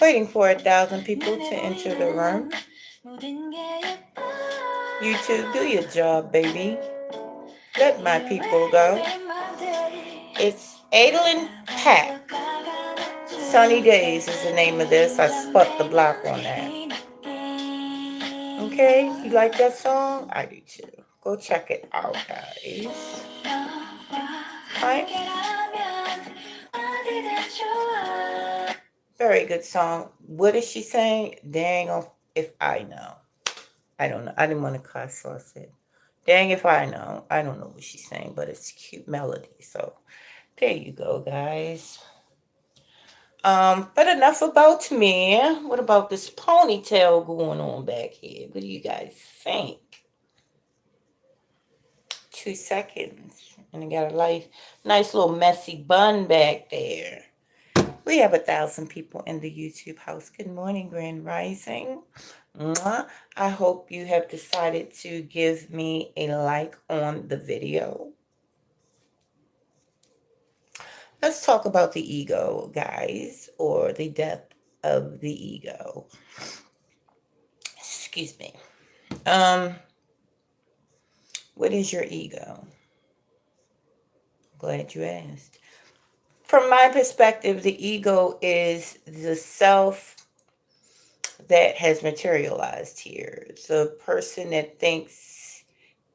Waiting for 1,000 people to enter the room. YouTube, do your job, baby. Let my people go. It's Adolin Pack. Sunny Days is the name of this. I sput the block on that. Okay, you like that song? I do too. Go check it out, guys. Right? Very good song. What is she saying? Dang if I know. I don't know. I didn't want to cuss, so I said, dang if I know. I don't know what she's saying, but it's cute melody. So there you go, guys. But enough about me. What about this ponytail going on back here? What do you guys think? 2 seconds. And I got a nice little messy bun back there. We have 1,000 people in the YouTube house. Good morning, Grand Rising. Mwah. I hope you have decided to give me a like on the video. Let's talk about the ego, guys, or the death of the ego. Excuse me. What is your ego? Glad you asked. From my perspective, the ego is the self that has materialized here. The person that thinks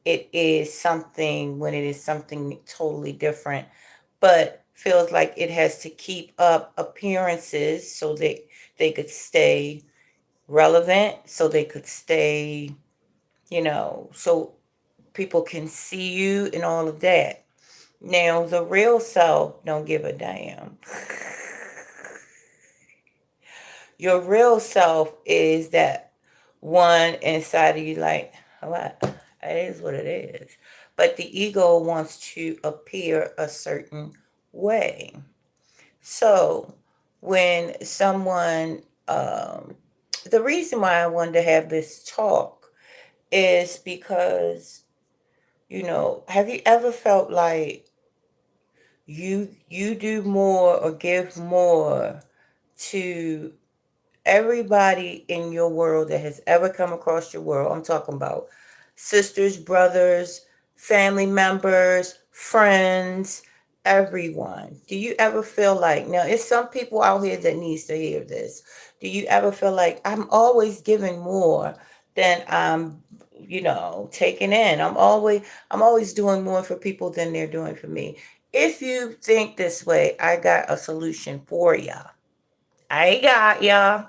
it is something when it is something totally different, but feels like it has to keep up appearances so that they could stay relevant, so they could stay, so people can see you and all of that. Now, the real self don't give a damn. Your real self is that one inside of you like, what? It is what it is. But the ego wants to appear a certain way. So when someone, the reason why I wanted to have this talk is because, have you ever felt like you do more or give more to everybody in your world that has ever come across your world? I'm talking about sisters, brothers, family members, friends, everyone. Do you ever feel like, now it's some people out here that needs to hear this. Do you ever feel like I'm always giving more than I'm, taking in? I'm always doing more for people than they're doing for me. If you think this way, I got a solution for ya. I got ya.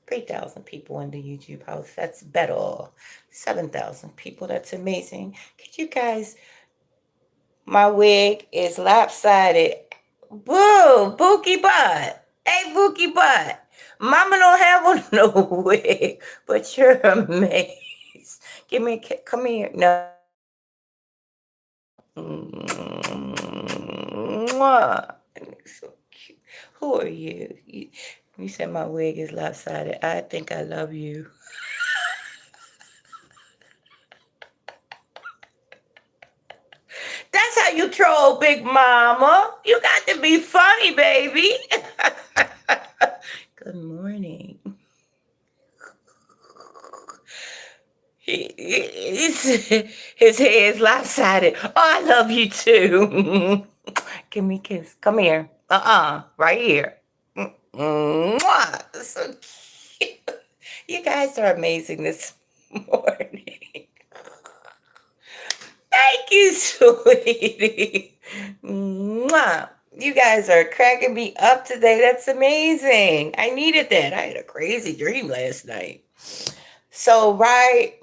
3,000 people in the YouTube house. That's better. 7,000 people. That's amazing. Could you guys, my wig is lopsided. Boo, Bookie Butt. Hey, Bookie Butt. Mama don't have one no wig, but you're amazing. Give me a come here. No. Mwah. So cute. Who are you? You said my wig is lopsided. I think I love you. That's how you troll, Big Mama. You got to be funny, baby. Good morning. His hair is lopsided. Oh, I love you too. Give me a kiss. Come here. Right here. Mwah. So cute. You guys are amazing this morning. Thank you, sweetie. Mwah. You guys are cracking me up today. That's amazing. I needed that. I had a crazy dream last night. So, right.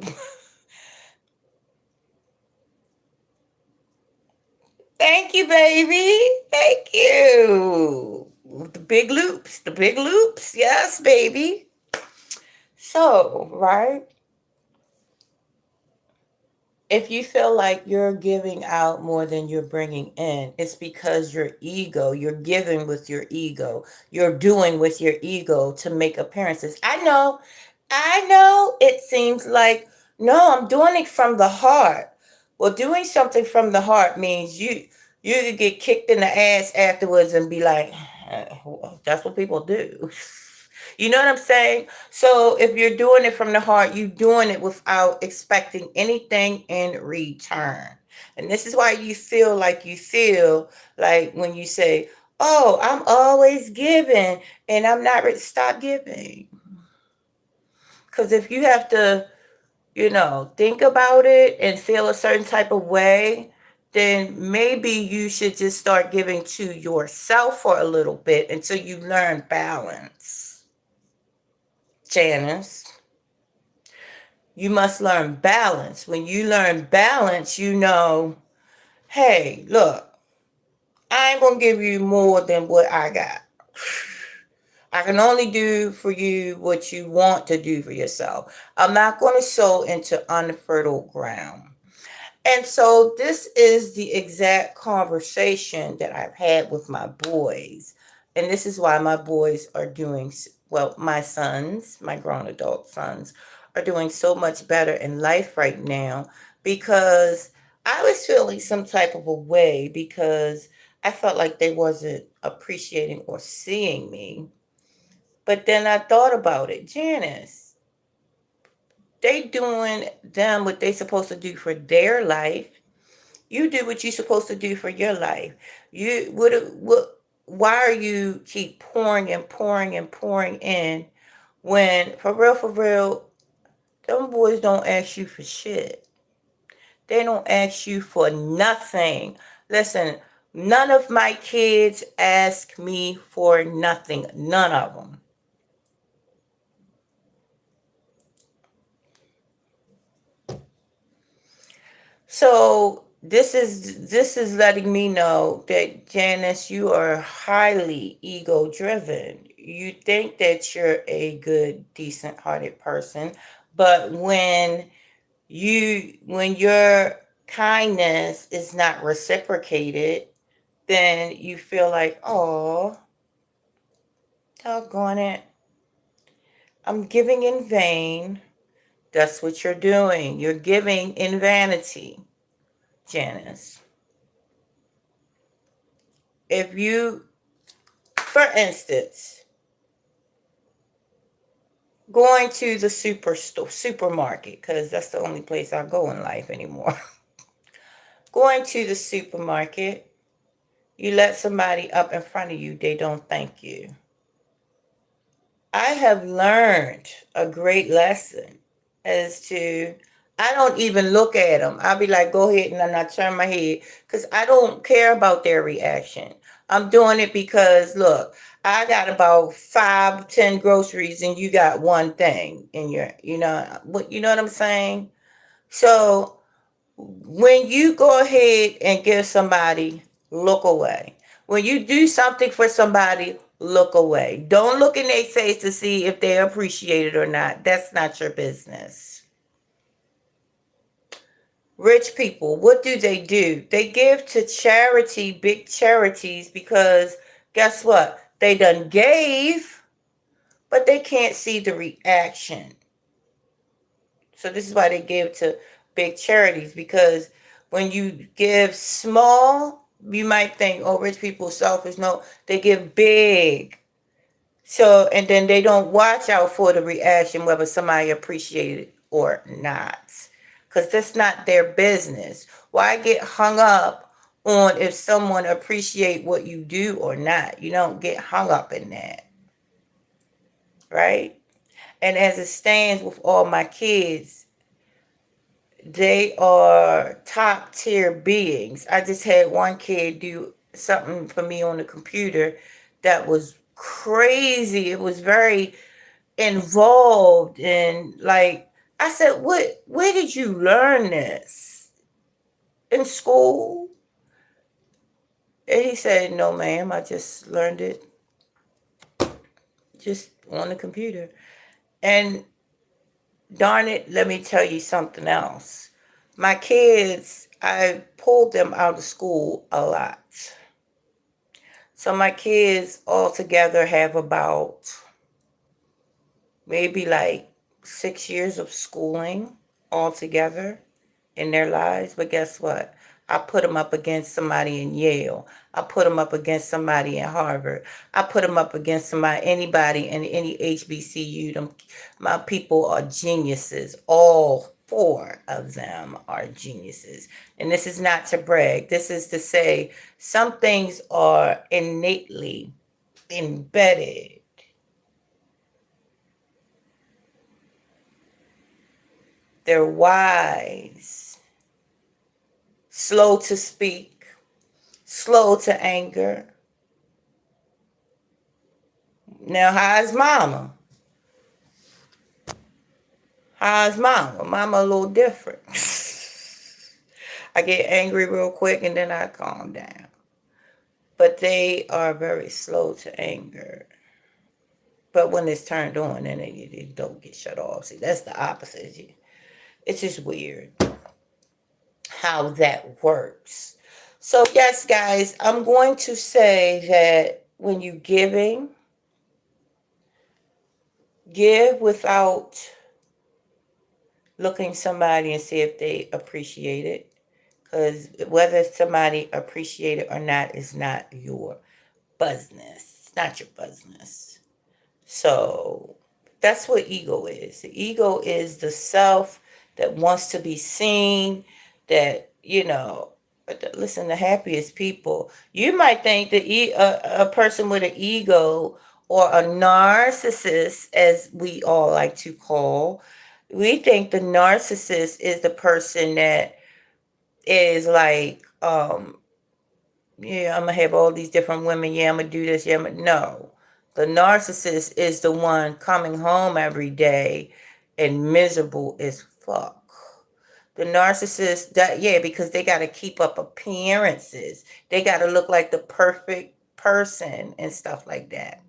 Thank you, baby. Thank you. The big loops. The big loops. Yes, baby. So, right. If you feel like you're giving out more than you're bringing in, it's because your ego, you're giving with your ego, you're doing with your ego to make appearances. I know, it seems like, no, I'm doing it from the heart. Well, doing something from the heart means you could get kicked in the ass afterwards and be like, that's what people do. You know what I'm saying? So if you're doing it from the heart, you're doing it without expecting anything in return. And this is why you feel like when you say, "Oh, I'm always giving and I'm not stop giving." Because if you have to, think about it and feel a certain type of way, then maybe you should just start giving to yourself for a little bit until you learn balance. Janice, you must learn balance. When you learn balance, hey, look, I ain't gonna give you more than what I got. I can only do for you what you want to do for yourself. I'm not going to sow into unfertile ground. And so this is the exact conversation that I've had with my boys. And this is why my boys are doing, well, my sons, my grown adult sons, are doing so much better in life right now because I was feeling some type of a way because I felt like they wasn't appreciating or seeing me. But then I thought about it, Janice, they doing them what they supposed to do for their life. You do what you're supposed to do for your life. You what why are you keep pouring and pouring and pouring in when for real, them boys don't ask you for shit. They don't ask you for nothing. Listen, none of my kids ask me for nothing. None of them. So this is letting me know that Janice, you are highly ego driven. You think that you're a good, decent hearted person, but when your kindness is not reciprocated, then you feel like, oh, doggone it, I'm giving in vain. That's what you're doing. You're giving in vanity, Janice. If you, for instance, going to the supermarket, because that's the only place I go in life anymore. Going to the supermarket, you let somebody up in front of you, they don't thank you. I have learned a great lesson as to I don't even look at them. I'll be like, go ahead, and then I turn my head because I don't care about their reaction. I'm doing it because look, I got about 5, 10 groceries, and you got one thing in your, what I'm saying. So when you go ahead and give somebody, look away. When you do something for somebody, look away. Don't look in their face to see if they appreciate it or not. That's not your business. Rich people, what do? They give to charity, big charities, because guess what? They done gave, but they can't see the reaction. So this is why they give to big charities, because when you give small, you might think, oh, rich people selfish. No, they give big. So, and then they don't watch out for the reaction, whether somebody appreciates it or not. Because that's not their business. Why get hung up on if someone appreciate what you do or not? You don't get hung up in that. Right? And as it stands with all my kids, they are top tier beings. I just had one kid do something for me on the computer that was crazy. It was very involved, and like I said, where did you learn this? In school? And he said, no ma'am, I just learned it just on the computer. And darn it, let me tell you something else. My kids, I pulled them out of school a lot. So my kids all together have about maybe like 6 years of schooling all together in their lives. But guess what? I put them up against somebody in Yale. I put them up against somebody in Harvard. I put them up against anybody in any HBCU. My people are geniuses. All four of them are geniuses. And this is not to brag. This is to say some things are innately embedded. They're wise, slow to speak, slow to anger. Now, how's mama? How's mama? Mama a little different. I get angry real quick and then I calm down. But they are very slow to anger. But when it's turned on, then they don't get shut off. See, that's the opposite. It's just weird how that works. So, yes, guys, I'm going to say that when you're giving, give without looking somebody and see if they appreciate it. Because whether somebody appreciate it or not is not your business. It's not your business. So that's what ego is. The ego is the self that wants to be seen, that, listen, the happiest people. You might think that a person with an ego or a narcissist, as we all like to call, we think the narcissist is the person that is like, yeah, I'm gonna have all these different women. Yeah, I'm gonna do this. Yeah, no. The narcissist is the one coming home every day and miserable as fuck. The narcissist, that yeah, because they got to keep up appearances. They got to look like the perfect person and stuff like that.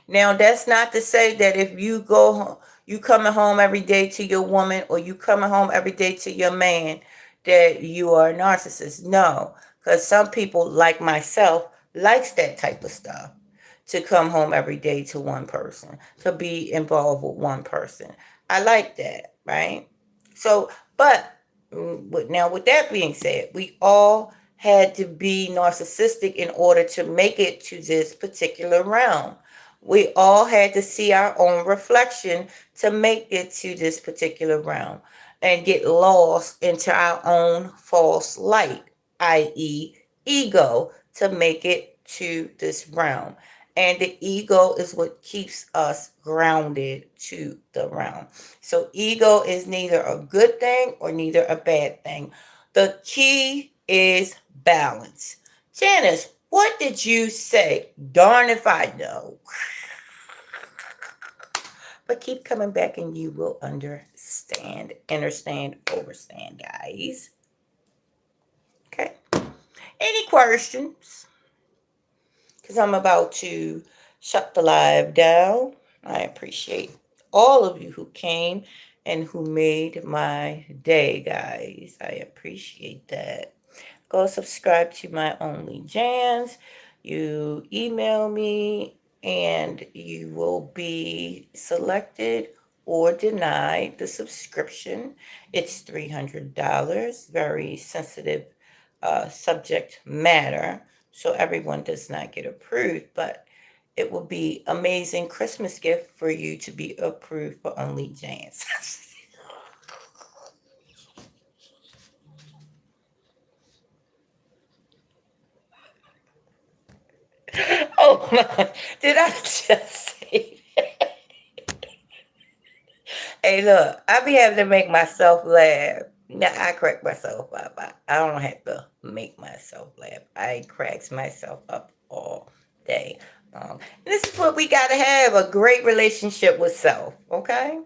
Now, that's not to say that if you go home, you coming home every day to your woman or you coming home every day to your man, that you are a narcissist. No, because some people like myself likes that type of stuff, to come home every day to one person, to be involved with one person. I like that, right? So, but now with that being said, we all had to be narcissistic in order to make it to this particular realm. We all had to see our own reflection to make it to this particular realm and get lost into our own false light, i.e., ego, to make it to this realm. And the ego is what keeps us grounded to the realm. So, ego is neither a good thing or neither a bad thing. The key is balance. Janice, what did you say? Darn if I know. But keep coming back and you will understand, overstand, guys. Okay. Any questions? Because I'm about to shut the live down. I appreciate all of you who came and who made my day, guys. I appreciate that. Go subscribe to my Only Jans. You email me and you will be selected or denied the subscription. It's $300. Very sensitive subject matter, so everyone does not get approved, but it will be amazing Christmas gift for you to be approved for Only Jans. Oh my, did I just say? Hey, look, I be having to make myself laugh. Now, I crack myself up. I don't have to make myself laugh. I cracks myself up all day long. And this is what we got to have, a great relationship with self, okay?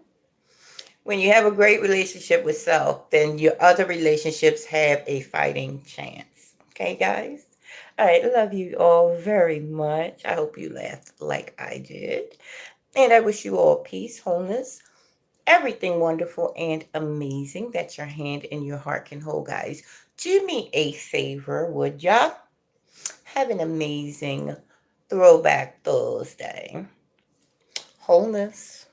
When you have a great relationship with self, then your other relationships have a fighting chance. Okay, guys? All right, love you all very much. I hope you laughed like I did. And I wish you all peace, wholeness, everything wonderful and amazing that your hand and your heart can hold, guys. Do me a favor, would ya? Have an amazing Throwback Thursday. Wholeness.